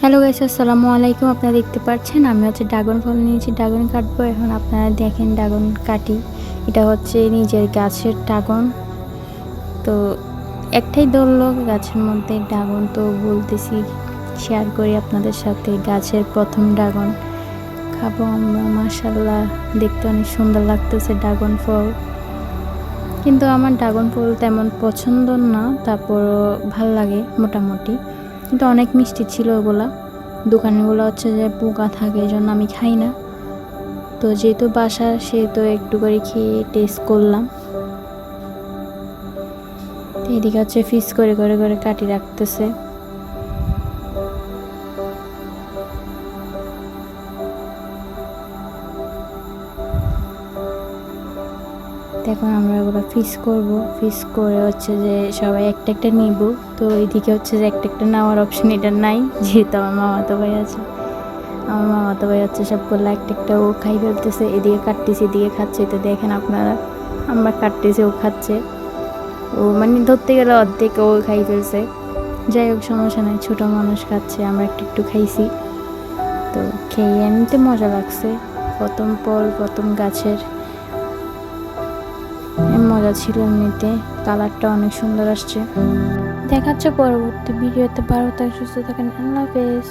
Hello guys, আসসালামু আলাইকুম। আপনারা দেখতে পাচ্ছেন আমি হচ্ছে ড্রাগন ফল নিয়েছি, ড্রাগন কাটবো। এখন আপনারা দেখেন ড্রাগন কাটি। এটা হচ্ছে নিজের গাছের ড্রাগন। তো একটাই ধরলো গাছের মধ্যে ড্রাগন, তো বলতেছি শেয়ার করি আপনাদের সাথে। গাছের প্রথম ড্রাগন খাবো আমরা। মাশাআল্লাহ, দেখতে অনেক সুন্দর লাগতেছে ড্রাগন ফল। কিন্তু আমার ড্রাগন ফল তেমন পছন্দ না, তারপরও ভাল লাগে মোটামুটি। কিন্তু অনেক মিষ্টি ছিল ওগুলা। দোকানগুলো হচ্ছে যে পোকা থাকে, এই জন্য আমি খাই না। তো যেহেতু বাসার, সেহেতু একটু করে খেয়ে টেস্ট করলাম। তো এদিকে হচ্ছে ফিস করে করে করে কাটি রাখতেছে। এখন আমরা ওগুলো ফিস করব। ফিস করে হচ্ছে যে সবাই একটা একটা নিব। তো এইদিকে হচ্ছে যে একটা একটা নেওয়ার অপশন এটা নাই, যেহেতু আমার মামাতো ভাই আছে। আমার মামাতো ভাই হচ্ছে সবগুলো একটা একটা ও খাই ফেলতেছে। এদিকে কাটতেছে, এদিকে খাচ্ছে। তো দেখেন আপনারা, আমরা কাটতেছে, ও খাচ্ছে। ও মানে ধরতে গেলে অর্ধেক ও খাই ফেলছে। যাই হোক, সমস্যা নাই, ছোটো মানুষ খাচ্ছে, আমরা একটু একটু খাইছি। তো খেয়ে এমনিতে মজা লাগছে। প্রথম ফল, প্রথম গাছের, মজা ছিল এমনিতে। কালারটা অনেক সুন্দর আসছে। দেখাচ্ছে পরবর্তী ভিডিওতে। ভালো থাকেন, সুস্থ থাকেন, আল্লাহ হাফেজ।